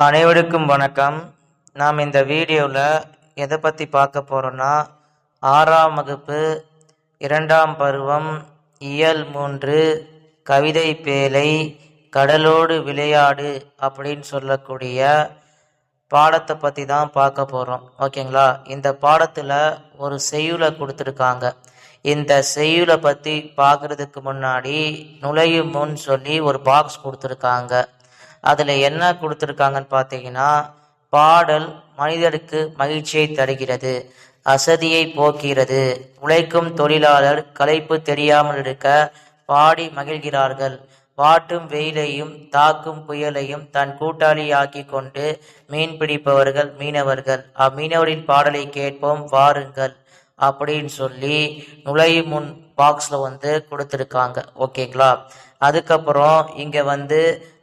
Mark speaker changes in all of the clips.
Speaker 1: அனைவருக்கும் வணக்கம். நாம் இந்த வீடியோவில் எதை பற்றி பார்க்க போகிறோன்னா, 6ஆம் வகுப்பு 2ஆம் பருவம் இயல் 3 கவிதை பேழை கடலோடு விளையாடு அப்படின்னு சொல்லக்கூடிய பாடத்தை பற்றி தான் பார்க்க போகிறோம். ஓகேங்களா? இந்த பாடத்தில் ஒரு செய்யுளை கொடுத்துருக்காங்க. இந்த செய்யுளை பற்றி பார்க்குறதுக்கு முன்னாடி நுழையும் முன் சொல்லி ஒரு பாக்ஸ் கொடுத்துருக்காங்க. அதில் என்ன கொடுத்துருக்காங்கன்னு பார்த்தீங்கன்னா, பாடல் மனிதருக்கு மகிழ்ச்சியை தருகிறது, அசதியை போக்குகிறது, உழைக்கும் தொழிலாளர் களைப்பு தெரியாமல் இருக்க பாடி மகிழ்கிறார்கள், வாட்டும் வெயிலையும் தாக்கும் புயலையும் தன் கூட்டாளியாக்கி கொண்டு மீன் பிடிப்பவர்கள் மீனவர்கள், அம்மீனவரின் பாடலை கேட்போம் வாருங்கள் அப்படின்னு சொல்லி நுழையும் முன் பாக்ஸில் கொடுத்துருக்காங்க. ஓகேங்களா? அதுக்கப்புறம் இங்கே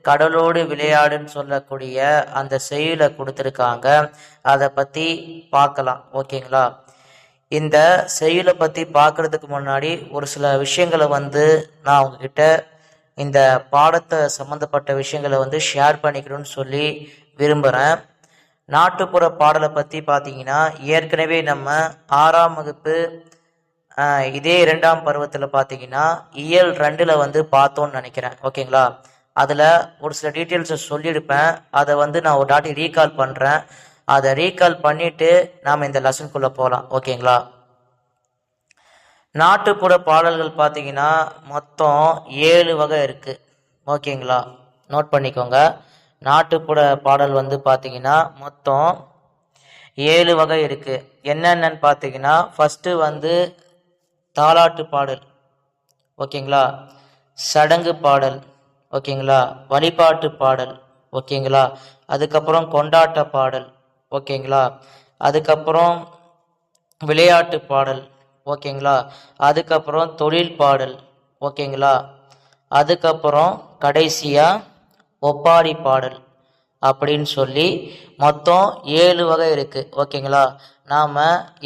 Speaker 1: கடலோடு விளையாடுன்னு சொல்லக்கூடிய அந்த செய்யுளை கொடுத்துருக்காங்க. அதை பற்றி பார்க்கலாம். ஓகேங்களா? இந்த செய்யுளை பற்றி பார்க்குறதுக்கு முன்னாடி ஒரு சில விஷயங்களை நான் உங்ககிட்ட இந்த பாடத்தை சம்மந்தப்பட்ட விஷயங்களை ஷேர் பண்ணிக்கணும்னு சொல்லி விரும்புகிறேன். நாட்டுப்புற பாடலை பற்றி பார்த்தீங்கன்னா, ஏற்கனவே நம்ம 6ஆம் வகுப்பு இதே 2ஆம் பருவத்தில் பார்த்தீங்கன்னா இயல் 2ல் பார்த்தோன்னு நினைக்கிறேன். ஓகேங்களா? அதில் ஒரு சில டீட்டெயில்ஸை சொல்லியிருப்பேன். அதை நான் ஒரு தாட்டி ரீகால் பண்ணுறேன். அதை ரீகால் பண்ணிவிட்டு நாம் இந்த லெசனுக்குள்ளே போகலாம். ஓகேங்களா? நாட்டுப்புற பாடல்கள் பார்த்தீங்கன்னா மொத்தம் 7 வகை இருக்குது. ஓகேங்களா? நோட் பண்ணிக்கோங்க. நாட்டுப்புற பாடல் பார்த்தீங்கன்னா மொத்தம் 7 வகை இருக்குது. என்னென்னு பார்த்தீங்கன்னா, ஃபஸ்ட்டு தாலாட்டு பாடல். ஓகேங்களா? சடங்கு பாடல். ஓகேங்களா? வழிபாட்டு பாடல். ஓகேங்களா? அதுக்கப்புறம் கொண்டாட்ட பாடல். ஓகேங்களா? அதுக்கப்புறம் விளையாட்டு பாடல். ஓகேங்களா? அதுக்கப்புறம் தொழில் பாடல். ஓகேங்களா? அதுக்கப்புறம் கடைசியாக ஒப்பாரி பாடல் அப்படின்னு சொல்லி மொத்தம் 7 வகை இருக்குது. ஓகேங்களா? நாம்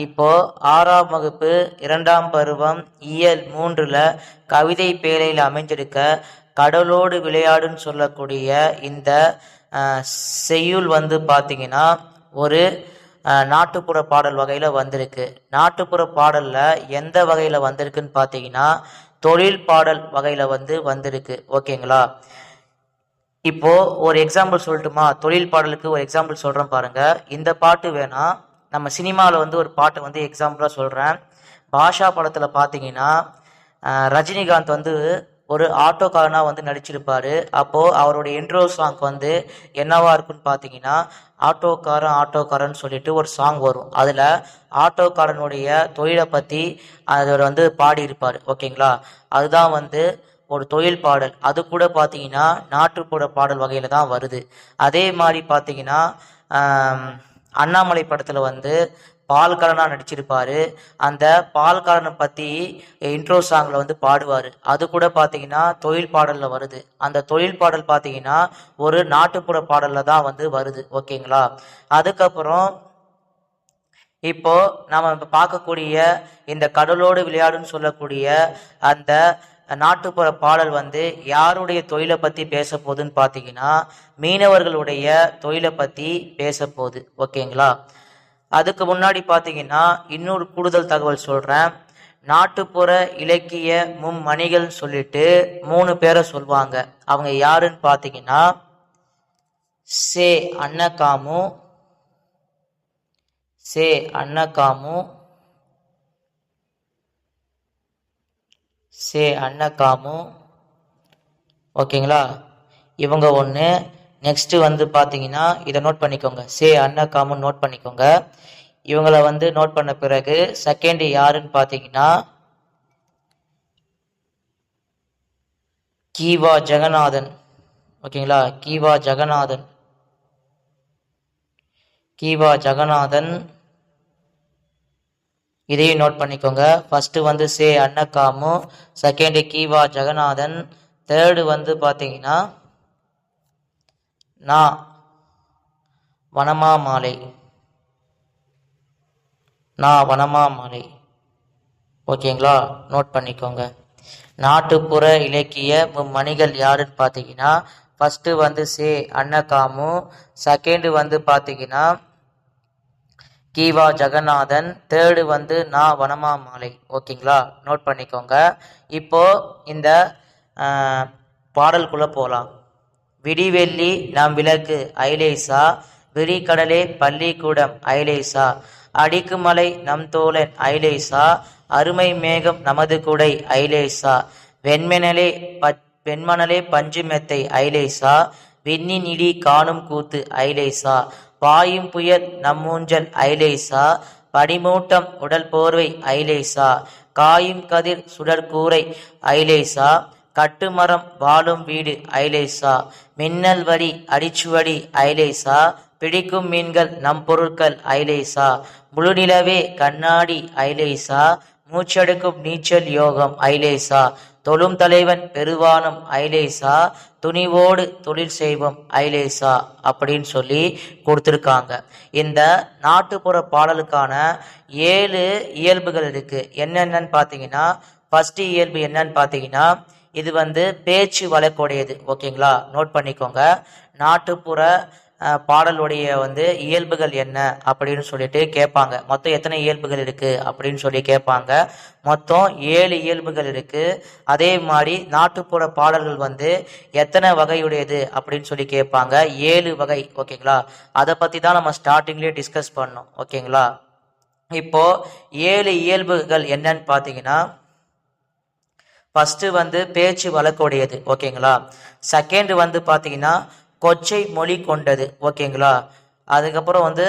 Speaker 1: இப்போது 6ஆம் வகுப்பு 2ஆம் பருவம் இயல் 3ல் கவிதை பேழையில் அமைஞ்சிருக்க கடலோடு விளையாடுன்னு சொல்லக்கூடிய இந்த செய்யுள் பார்த்தீங்கன்னா ஒரு நாட்டுப்புற பாடல் வகையில் வந்திருக்கு. நாட்டுப்புற பாடலில் எந்த வகையில் வந்திருக்குன்னு பார்த்தீங்கன்னா தொழில் பாடல் வகையில் வந்திருக்கு. ஓகேங்களா? இப்போது ஒரு எக்ஸாம்பிள் சொல்லட்டுமா? தொழில் பாடலுக்கு ஒரு எக்ஸாம்பிள் சொல்கிறேன் பாருங்கள். இந்த பாட்டு வேணாம், நம்ம சினிமாவில் ஒரு பாட்டை எக்ஸாம்பிளாக சொல்கிறேன். பாஷா படத்தில் பார்த்தீங்கன்னா ரஜினிகாந்த் ஒரு ஆட்டோக்காரனாக நடிச்சிருப்பார். அப்போது அவருடைய இன்ட்ரோ சாங் என்னவா இருக்குன்னு பார்த்தீங்கன்னா, ஆட்டோக்காரன் சொல்லிட்டு ஒரு சாங் வரும். அதில் ஆட்டோக்காரனுடைய தொழிலை பற்றி அவர் பாடியிருப்பார். ஓகேங்களா? அதுதான் ஒரு தொழில் பாடல். அது கூட பார்த்தீங்கன்னா நாட்டுப்புற பாடல் வகையில் தான் வருது. அதே மாதிரி பார்த்தீங்கன்னா அண்ணாமலை படத்தில் பால்காரனாக நடிச்சிருப்பார். அந்த பால்காரனை பற்றி இன்ட்ரோ சாங்கில் பாடுவார். அது கூட பார்த்தீங்கன்னா தொழில் பாடலில் வருது. அந்த தொழில் பாடல் பார்த்தீங்கன்னா ஒரு நாட்டுப்புற பாடலில் தான் வருது. ஓகேங்களா? அதுக்கப்புறம் இப்போது நாம் இப்போ பார்க்கக்கூடிய இந்த கடலோடு விளையாடுன்னு சொல்லக்கூடிய அந்த நாட்டுப்புற பாடல் யாருடைய தொழிலை பற்றி பேச போகுதுன்னு பார்த்தீங்கன்னா மீனவர்களுடைய தொழிலை பற்றி பேச போகுது. ஓகேங்களா? அதுக்கு முன்னாடி பார்த்தீங்கன்னா இன்னொரு கூடுதல் தகவல் சொல்கிறேன். நாட்டுப்புற இலக்கிய மும்மணிகள் சொல்லிட்டு 3 பேரை சொல்லுவாங்க. அவங்க யாருன்னு பார்த்தீங்கன்னா சே அன்னகாமு, ஓகேங்களா? இவங்க ஒன்று. நெக்ஸ்ட்டு பார்த்தீங்கன்னா இதை நோட் பண்ணிக்கோங்க. அன்னகாமுன்னு நோட் பண்ணிக்கோங்க. இவங்களை நோட் பண்ண பிறகு செகண்ட் யாருன்னு பார்த்தீங்கன்னா கீவா ஜெகநாதன். ஓகேங்களா? கீவா ஜெகநாதன் இதையும் நோட் பண்ணிக்கோங்க. First அன்னகாமு, second Kiva Jeganathan, third பார்த்தீங்கன்னா வனமாமலை. ஓகேங்களா? நோட் பண்ணிக்கோங்க. நாட்டுப்புற இலக்கிய மும்மணிகள் யாருன்னு பார்த்தீங்கன்னா ஃபர்ஸ்ட் வந்து சே அன்னகாமு, செகண்ட் வந்து பார்த்தீங்கன்னா கீவா ஜெகநாதன், தேர்டு வந்து நா வனமா மாலை. ஓகேங்களா, நோட் பண்ணிக்கோங்க. இப்போ இந்த பாடலுக்குள்ள போகலாம். விடிவெள்ளி நம் விளக்கு ஐலேசா, விழிகடலே பள்ளிக்கூடம் ஐலேசா, அடிக்குமலை நம் தோழன் ஐலேசா, அருமை மேகம் நமது குடை ஐலேசா, வெண்மணலே பஞ்சு மெத்தை ஐலேசா, விண்ணின் இடி காணும் கூத்து ஐலேசா, பாயும் புயல் நம்மூஞ்சல் ஐலேசா, படிமூட்டம் உடல் போர்வை ஐலேசா, காயும் கதிர் சுடற்கூரை ஐலேசா, கட்டுமரம் வாழும் வீடு ஐலேசா, மின்னல் வடி அடிச்சுவடி ஐலேசா, பிடிக்கும் மீன்கள் நம் பொருட்கள் ஐலேசா, முழுநிலவே கண்ணாடி ஐலேசா, மூச்செடுக்கும் நீச்சல் யோகம் ஐலேசா, தொழும் தலைவன் பெருவானம் ஐலேசா, துணிவோடு தொழில் செய்வோம் ஐலேசா அப்படின்னு சொல்லி கொடுத்துருக்காங்க. இந்த நாட்டுப்புற பாடலுக்கான 7 இயல்புகள் இருக்கு. என்னென்னு பார்த்தீங்கன்னா, ஃபர்ஸ்ட் இயல்பு என்னன்னு பார்த்தீங்கன்னா, இது வந்து பேச்சு வழக்குடையது. ஓகேங்களா, நோட் பண்ணிக்கோங்க. நாட்டுப்புற பாடலுடைய வந்து இயல்புகள் என்ன அப்படின்னு சொல்லிட்டு கேட்பாங்க. மொத்தம் எத்தனை இயல்புகள் இருக்கு அப்படின்னு சொல்லி கேட்பாங்க. மொத்தம் 7 இயல்புகள் இருக்கு. அதே மாதிரி நாட்டுப்புற பாடல்கள் வந்து எத்தனை வகையுடையது அப்படின்னு சொல்லி கேட்பாங்க. 7 வகை. ஓகேங்களா, அதை பத்தி தான் நம்ம ஸ்டார்டிங்லேயே டிஸ்கஸ் பண்ணோம். ஓகேங்களா, இப்போ 7 இயல்புகள் என்னன்னு பார்த்தீங்கன்னா, ஃபர்ஸ்ட் வந்து பேச்சு வழக்குடையது. ஓகேங்களா, செகண்ட் வந்து பார்த்தீங்கன்னா கொச்சை மொழி கொண்டது. ஓகேங்களா, அதுக்கப்புறம் வந்து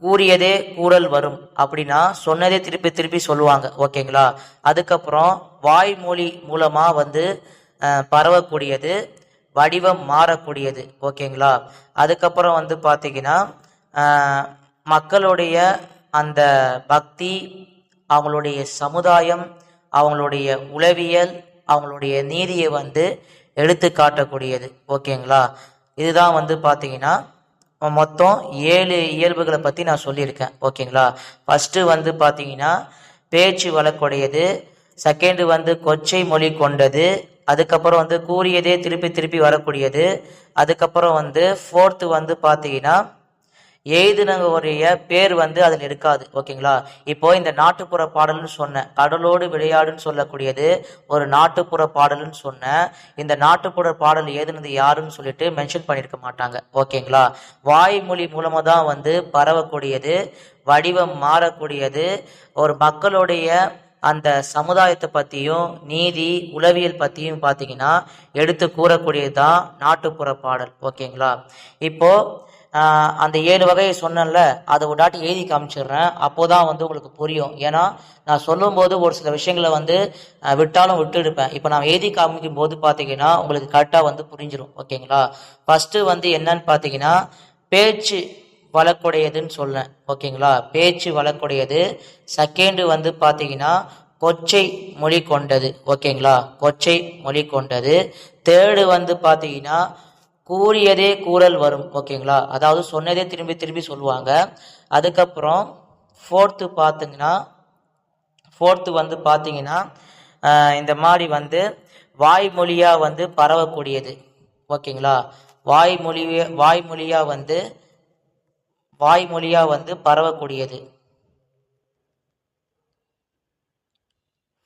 Speaker 1: கூறியதே கூறல் வரும் அப்படின்னா சொன்னதே திருப்பி திருப்பி சொல்லுவாங்க. ஓகேங்களா, அதுக்கப்புறம் வாய்மொழி மூலமா வந்து பரவக்கூடியது, வடிவம் மாறக்கூடியது. ஓகேங்களா, அதுக்கப்புறம் வந்து பார்த்தீங்கன்னா மக்களுடைய அந்த பக்தி, அவங்களுடைய சமுதாயம், அவங்களுடைய உளவியல், அவங்களுடைய நீதியை வந்து எடுத்து காட்டக்கூடியது. ஓகேங்களா, இதுதான் வந்து பார்த்தீங்கன்னா மொத்தம் 7 இயல்புகளை பற்றி நான் சொல்லியிருக்கேன். ஓகேங்களா, ஃபர்ஸ்ட் வந்து பார்த்தீங்கன்னா பேச்சு வழக்குடையது, செகண்ட் வந்து கொச்சை மொழி கொண்டது, அதுக்கப்புறம் வந்து கூறியதே திருப்பி திருப்பி வரக்கூடியது, அதுக்கப்புறம் வந்து ஃபோர்த்து வந்து பார்த்தீங்கன்னா எய்துனவருடைய பேர் வந்து அதில் இருக்காது. ஓகேங்களா, இப்போ இந்த நாட்டுப்புற பாடல்னு சொன்னேன், கடலோடு விளையாடுன்னு சொல்லக்கூடியது ஒரு நாட்டுப்புற பாடல்னு சொன்னேன். இந்த நாட்டுப்புற பாடல் ஏதுனது யாருன்னு சொல்லிட்டு மென்ஷன் பண்ணியிருக்க மாட்டாங்க. ஓகேங்களா, வாய்மொழி மூலமாக தான் வந்து பரவக்கூடியது, வடிவம் மாறக்கூடியது, ஒரு மக்களுடைய அந்த சமுதாயத்தை பற்றியும் நீதி உளவியல் பற்றியும் பார்த்தீங்கன்னா எடுத்து கூறக்கூடியது தான் நாட்டுப்புற பாடல். ஓகேங்களா, இப்போ அந்த 7 வகையை சொன்னேன்ல, அதை ஒரு டாட்டி எழுதி காமிச்சிடுறேன். அப்போதான் வந்து உங்களுக்கு புரியும். ஏன்னா நான் சொல்லும்போது ஒரு சில விஷயங்களை வந்து விட்டாலும் விட்டுடுப்பேன். இப்போ நான் எழுதி காமிக்கும் போது பார்த்தீங்கன்னா உங்களுக்கு கரெக்டாக வந்து புரிஞ்சிடும். ஓகேங்களா, ஃபர்ஸ்ட் வந்து என்னன்னு பார்த்தீங்கன்னா பேச்சு வழக்குடையதுன்னு சொல்லேன். ஓகேங்களா, பேச்சு வழக்குடையது. செகண்ட் வந்து பார்த்தீங்கன்னா கொச்சை மொழி கொண்டது. ஓகேங்களா, கொச்சை மொழி கொண்டது. தேர்டு வந்து பார்த்தீங்கன்னா கூறியதே கூறல் வரும். ஓகேங்களா, அதாவது சொன்னதே திரும்பி திரும்பி சொல்லுவாங்க. அதுக்கப்புறம் ஃபோர்த்து வந்து பார்த்தீங்கன்னா இந்த மாதிரி வந்து வாய்மொழியா வந்து பரவக்கூடியது. ஓகேங்களா, வாய்மொழியா வந்து பரவக்கூடியது.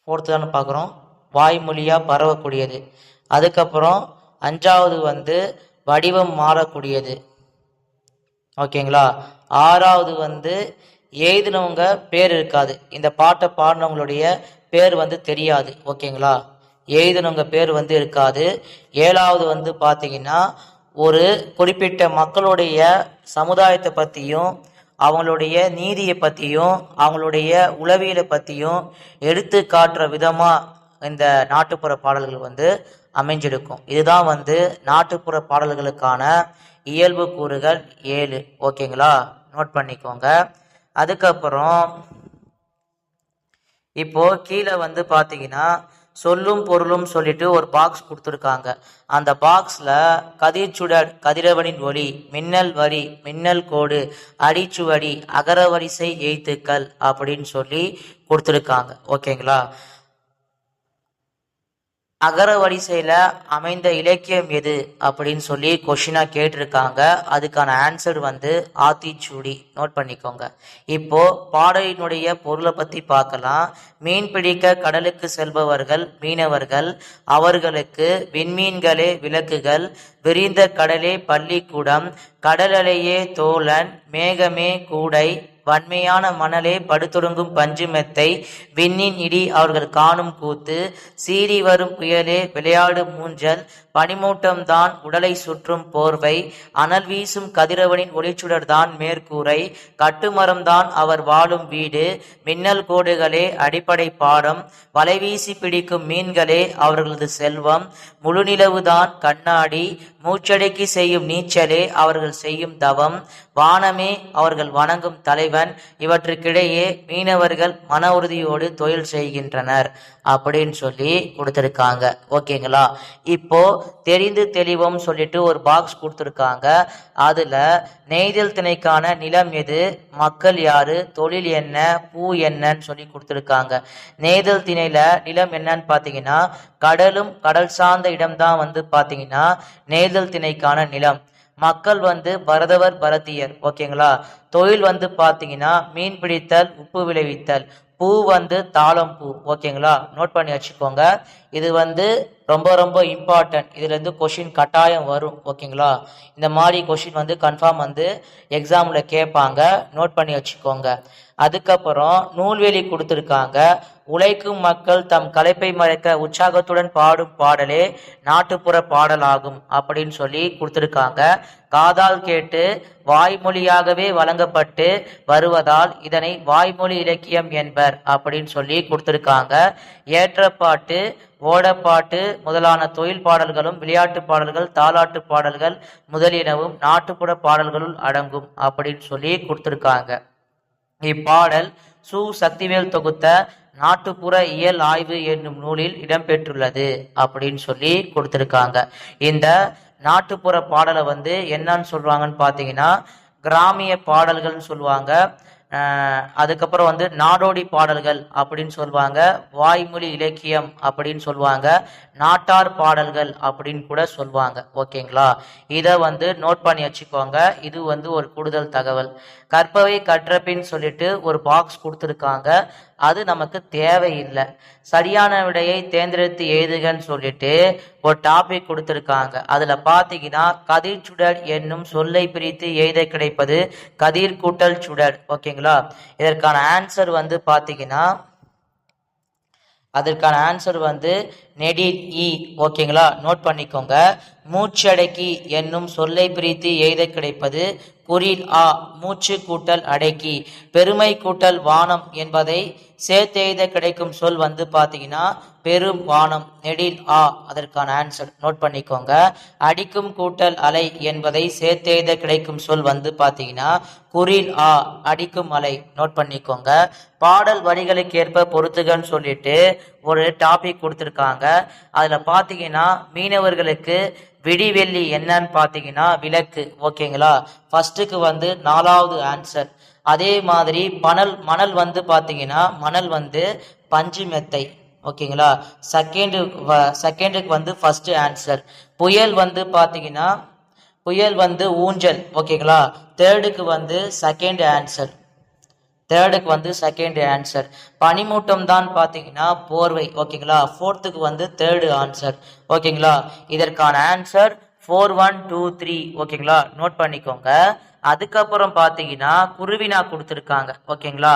Speaker 1: ஃபோர்த்து தானே பார்க்குறோம், வாய்மொழியா பரவக்கூடியது. அதுக்கப்புறம் 5வது வந்து வடிவம் மாறக்கூடியது. ஓகேங்களா, 6வது வந்து எழுதினவங்க பேர் இருக்காது, இந்த பாட்டை பாடினவங்களுடைய பேர் வந்து தெரியாது. ஓகேங்களா, எழுதினவங்க பேர் வந்து இருக்காது. 7வது வந்து பார்த்தீங்கன்னா ஒரு குறிப்பிட்ட மக்களுடைய சமுதாயத்தை பற்றியும் அவங்களுடைய நீதியை பற்றியும் அவங்களுடைய உளவியலை பற்றியும் எடுத்து காட்டுற விதமாக இந்த நாட்டுப்புற பாடல்கள் வந்து அமைஞ்சிருக்கும். இதுதான் வந்து நாட்டுப்புற பாடல்களுக்கான இயல்பு கூறுகள் 7. ஓகேங்களா, நோட் பண்ணிக்கோங்க. அதுக்கப்புறம் இப்போ கீழே வந்து பார்த்தீங்கன்னா சொல்லும் பொருளும் சொல்லிட்டு ஒரு பாக்ஸ் கொடுத்துருக்காங்க. அந்த பாக்ஸில் கதிர்ச்சுடர், கதிரவனின் ஒளி, மின்னல் வரி, மின்னல் கோடு, அடிச்சுவடி, அகரவரிசை எழுத்துக்கள் அப்படின்னு சொல்லி கொடுத்துருக்காங்க. ஓகேங்களா, அகர வரிசையில அமைந்த இலக்கியம் எது அப்படின்னு சொல்லி கொஷினா கேட்டிருக்காங்க. அதுக்கான ஆன்சர் வந்து ஆத்திச்சூடி. நோட் பண்ணிக்கோங்க. இப்போ பாடலினுடைய பொருளை பத்தி பார்க்கலாம். மீன் பிடிக்க கடலுக்கு செல்பவர்கள் மீனவர்கள், அவர்களுக்கு விண்மீன்களே விளக்குகள், விரிந்த கடலே பள்ளிக்கூடம், கடலலையே தோழன், மேகமே கூடை, வன்மையான மணலே படுத்தொடுங்கும் பஞ்சு மெத்தை, விண்ணின் இடி அவர்கள் காணும் கூத்து, சீறி வரும் புயலே விளையாடு மூஞ்சல், பனிமூட்டம்தான் உடலை சுற்றும் போர்வை, அனல் வீசும் கதிரவனின் ஒளிச்சுடர்தான் மேற்கூரை, கட்டுமரம்தான் அவர் வாழும் வீடு, மின்னல் கோடுகளே அடிப்படை பாடம், வலைவீசி பிடிக்கும் மீன்களே அவர்களது செல்வம், முழுநிலவுதான் கண்ணாடி, மூச்சடக்கி செய்யும் நீச்சலே அவர்கள் செய்யும் தவம், வானமே அவர்கள் வணங்கும் தலைவன், இவற்றுக்கிடையே மீனவர்கள் மன உறுதியோடு தொழில் செய்கின்றனர் அப்படின்னு சொல்லி கொடுத்துருக்காங்க. ஓகேங்களா? இப்போ தெரிந்து தெளிவோம் சொல்லிட்டு ஒரு பாக்ஸ் கொடுத்துருக்காங்க. அதுல நெய்தல் திணைக்கான நிலம் எது, மக்கள் யாரு, தொழில் என்ன, பூ என்னன்னு சொல்லி கொடுத்துருக்காங்க. நெய்தல் திணையில நிலம் என்னன்னு பாத்தீங்கன்னா கடலும் கடல் சார்ந்த இடம்தான் வந்து பாத்தீங்கன்னா நெய்தல் திணைக்கான நிலம். மக்கள் வந்து பரதவர் பரதியர். ஓகேங்களா? தொழில் வந்து பாத்தீங்கன்னா மீன் பிடித்தல், உப்பு விளைவித்தல். பூ வந்து தாளம் பூ. ஓகேங்களா? நோட் பண்ணி வச்சுக்கோங்க. இது வந்து ரொம்ப ரொம்ப இம்பார்ட்டன்ட். இதுல இருந்து கொஷின் கட்டாயம் வரும். ஓகேங்களா? இந்த மாதிரி கொஷின் வந்து கன்ஃபார்ம் வந்து எக்ஸாம்ல கேட்பாங்க. நோட் பண்ணி வச்சுக்கோங்க. அதுக்கப்புறம் நூல்வெளி கொடுத்துருக்காங்க. உழைக்கும் மக்கள் தம் களைப்பை மறைக்க உற்சாகத்துடன் பாடும் பாடலே நாட்டுப்புற பாடலாகும் அப்படின்னு சொல்லி கொடுத்துருக்காங்க. காதால் கேட்டு வாய்மொழியாகவே வழங்கப்பட்டு வருவதால் இதனை வாய்மொழி இலக்கியம் என்பர் அப்படின்னு சொல்லி கொடுத்துருக்காங்க. ஏற்றப்பாட்டு, ஓடப்பாட்டு முதலான தொழில் பாடல்களும் விளையாட்டு பாடல்கள், தாலாட்டு பாடல்கள் முதலியனவும் நாட்டுப்புற பாடல்களுள் அடங்கும் அப்படின்னு சொல்லி கொடுத்துருக்காங்க. இப்பாடல் சு. சக்திவேல் தொகுத்த நாட்டுப்புற இயல் ஆய்வு என்னும் நூலில் இடம்பெற்றுள்ளது அப்படின்னு சொல்லி கொடுத்துருக்காங்க. இந்த நாட்டுப்புற பாடலை வந்து என்னன்னு சொல்றாங்கன்னு பார்த்தீங்கன்னா கிராமிய பாடல்கள்னு சொல்லுவாங்க. அதுக்கப்புறம் வந்து நாடோடி பாடல்கள் அப்படின்னு சொல்லுவாங்க, வாய்மொழி இலக்கியம் அப்படின்னு சொல்லுவாங்க, நாட்டார் பாடல்கள் அப்படின்னு கூட சொல்லுவாங்க. ஓகேங்களா? இதை வந்து நோட் பண்ணி வச்சுக்கோங்க. இது வந்து ஒரு கூடுதல் தகவல். கற்பவை கற்றபின் சொல்லிட்டு ஒரு பாக்ஸ் கொடுத்துருக்காங்க. அது நமக்கு தேவையில்லை. சரியான விடையை தேர்ந்தெடுத்து எழுதுகன்னு சொல்லிட்டு ஒரு டாபிக் கொடுத்துருக்காங்க. அதுல பாத்தீங்கன்னா கதிர் சுடர் என்னும் சொல்லை பிரித்து எழுத கிடைப்பது கதிர் கூட்டல் சுடர். ஓகேங்களா? இதற்கான ஆன்சர் வந்து பாத்தீங்கன்னா அதற்கான ஆன்சர் வந்து நெடில் இ. ஓகேங்களா? நோட் பண்ணிக்கோங்க. மூச்சடக்கி என்னும் சொல்லை பிரித்து எழுத கிடைப்பது குறில் ஆ. மூச்சு கூட்டல் அடக்கி. பெருமை கூட்டல் வானம் என்பதை சேர்த்தெழுத கிடைக்கும் சொல் வந்து பாத்தீங்கன்னா பெரும் வானம். நெடில் ஆ அதற்கான ஆன்சர். நோட் பண்ணிக்கோங்க. அடிக்கும் கூட்டல் அலை என்பதை சேர்த்தெழுத கிடைக்கும் சொல் வந்து பாத்தீங்கன்னா குறில் ஆ. அடிக்கும் அலை. நோட் பண்ணிக்கோங்க. பாடல் வரிகளுக்கு ஏற்ப பொறுத்துகன்னு சொல்லிட்டு ஒரு டாபிக் கொடுத்துருக்காங்க. அதுல பாத்தீங்கன்னா மீனவர்களுக்கு விடிவெள்ளி என்னன்னு பாத்தீங்கன்னா விளக்கு. ஓகேங்களா? ஃபர்ஸ்டுக்கு வந்து 4வது ஆன்சர். அதே மாதிரி மணல் வந்து பாத்தீங்கன்னா மணல் வந்து பஞ்சு மெத்தை. ஓகேங்களா? செகண்டுக்கு வந்து ஃபர்ஸ்ட் ஆன்சர். புயல் வந்து பாத்தீங்கன்னா புயல் வந்து ஊஞ்சல். ஓகேங்களா? தேர்டுக்கு வந்து செகண்ட் ஆன்சர். பனிமூட்டம் தான் பாத்தீங்கன்னா போர்வை. ஓகேங்களா? ஃபோர்த்துக்கு வந்து தேர்டு ஆன்சர். ஓகேங்களா? இதற்கான ஆன்சர் 4, 1, 2, 3. ஓகேங்களா? நோட் பண்ணிக்கோங்க. அதுக்கப்புறம் பாத்தீங்கன்னா குருவினா கொடுத்துருக்காங்க. ஓகேங்களா?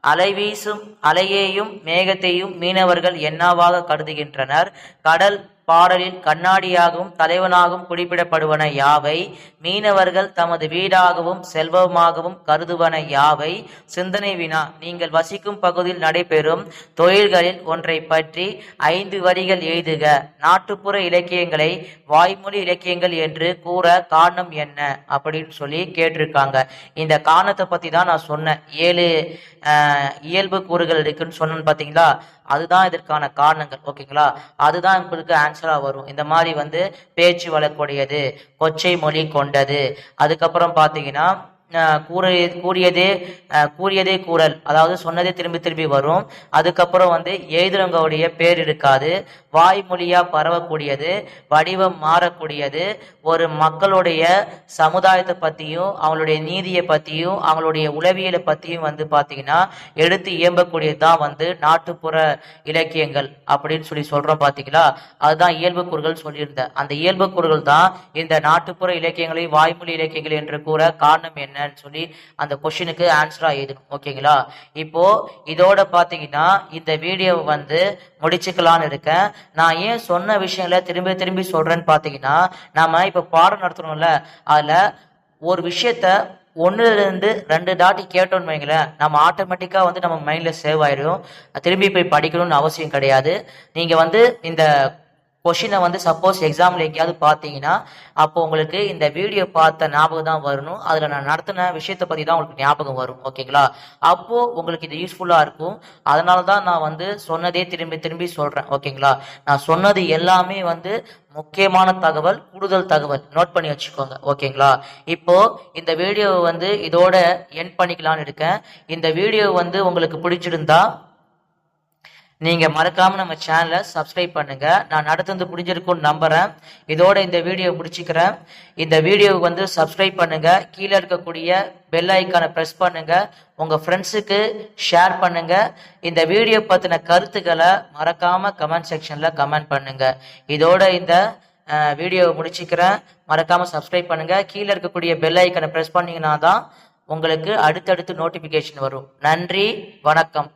Speaker 1: அலைவீசும் அலையையும் மேகத்தையும் மீனவர்கள் என்னவாக கருதுகின்றனர்? கடல் பாடலில் கண்ணாடியாகவும் தலைவனாகவும் குறிப்பிடப்படுவன யாவை? மீனவர்கள் தமது வீடாகவும் செல்வமாகவும் கருதுவன யாவை? சிந்தனை வினா. நீங்கள் வசிக்கும் பகுதியில் நடைபெறும் தொழில்களில் ஒன்றை பற்றி 5 வரிகள் எழுதுக. நாட்டுப்புற இலக்கியங்களை வாய்மொழி இலக்கியங்கள் என்று கூற காரணம் என்ன அப்படின்னு சொல்லி கேட்டிருக்காங்க. இந்த காரணத்தை பத்தி தான் நான் சொன்னேன். 7 இயல்பு கூறுகள் இருக்குன்னு சொன்னேன்னு பாத்தீங்களா? அதுதான் இதற்கான காரணங்கள். ஓகேங்களா? அதுதான் உங்களுக்கு ஆன்சரா வரும். இந்த மாதிரி வந்து பேச்சு வழக்குடையது, கொச்சை மொழி கொண்டது, அதுக்கப்புறம் பாத்தீங்கன்னா கூறியதே கூறல், அதாவது சொன்னதே திரும்பி திரும்பி வரும். அதுக்கப்புறம் எழுதுறவங்களுடைய பேர் இருக்காது. வாய்மொழியா பரவக்கூடியது, வடிவம் மாறக்கூடியது, ஒரு மக்களுடைய சமுதாயத்தை பத்தியும் அவங்களுடைய நீதியை பத்தியும் அவங்களுடைய உளவியலை பத்தியும் பாத்தீங்கன்னா எடுத்து இயம்பக்கூடியதுதான் நாட்டுப்புற இலக்கியங்கள் அப்படின்னு சொல்றோம் பாத்தீங்களா. அதுதான் இயல்புக்கூறுகள் சொல்லியிருந்தேன். அந்த இயல்புக்கூறுகள் தான் இந்த நாட்டுப்புற இலக்கியங்களை வாய்மொழி இலக்கியங்கள் என்று கூற காரணம் என்னன்னு சொல்லி அந்த கொஸ்டினுக்கு ஆன்சரா எழுதணும். ஓகேங்களா. இப்போ இதோட பாத்தீங்கன்னா இந்த வீடியோ முடிச்சுக்கலான்னு இருக்கேன். நான் ஏன் சொன்ன விஷயங்களை திரும்பி திரும்பி சொல்றேன்னு பாத்தீங்கன்னா, நாம இப்ப பாடம் நடத்தணும்ல, அதுல ஒரு விஷயத்த 1-2 தாட்டி கேட்டோம்னு வைங்களேன், நம்ம ஆட்டோமேட்டிக்கா நம்ம மைண்ட்ல சேவ் ஆயிடும். திரும்பி போய் படிக்கணும்னு அவசியம் கிடையாது. நீங்க இந்த கொஷினை சப்போஸ் எக்ஸாம்ல எங்கேயாவது பார்த்தீங்கன்னா அப்போ உங்களுக்கு இந்த வீடியோ பார்த்த ஞாபகம் தான் வரணும். அதில் நான் நடத்தின விஷயத்தை பற்றி தான் உங்களுக்கு ஞாபகம் வரும். ஓகேங்களா. அப்போ உங்களுக்கு இது யூஸ்ஃபுல்லாக இருக்கும். அதனால தான் நான் சொன்னதே திரும்பி திரும்பி சொல்கிறேன். ஓகேங்களா. நான் சொன்னது எல்லாமே முக்கியமான தகவல், கூடுதல் தகவல், நோட் பண்ணி வச்சுக்கோங்க. ஓகேங்களா. இப்போ இந்த வீடியோவை இதோட எண்ட் பண்ணிக்கலான்னு இருக்கேன். இந்த வீடியோ உங்களுக்கு பிடிச்சிருந்தா நீங்க மறக்காம நம்ம சேனலை சப்ஸ்கிரைப் பண்ணுங்க. நான் நடத்துறது புரிஞ்சிருக்கும்னு நம்புறேன். இதோட இந்த வீடியோ முடிச்சுக்கிறேன். இந்த வீடியோவுக்கு சப்ஸ்கிரைப் பண்ணுங்க. கீழே இருக்கக்கூடிய பெல் ஐக்கானை பிரஸ் பண்ணுங்க. உங்க ஃப்ரெண்ட்ஸுக்கு ஷேர் பண்ணுங்க. இந்த வீடியோ பத்தின கருத்துக்களை மறக்காம கமெண்ட் செக்ஷன்ல கமெண்ட் பண்ணுங்க. இதோட இந்த வீடியோவை முடிச்சுக்கிறேன். மறக்காம சப்ஸ்கிரைப் பண்ணுங்க. கீழே இருக்கக்கூடிய பெல் ஐக்கானை பிரஸ் பண்ணீங்கன்னா தான் உங்களுக்கு அடுத்தடுத்து நோட்டிபிகேஷன் வரும். நன்றி, வணக்கம்.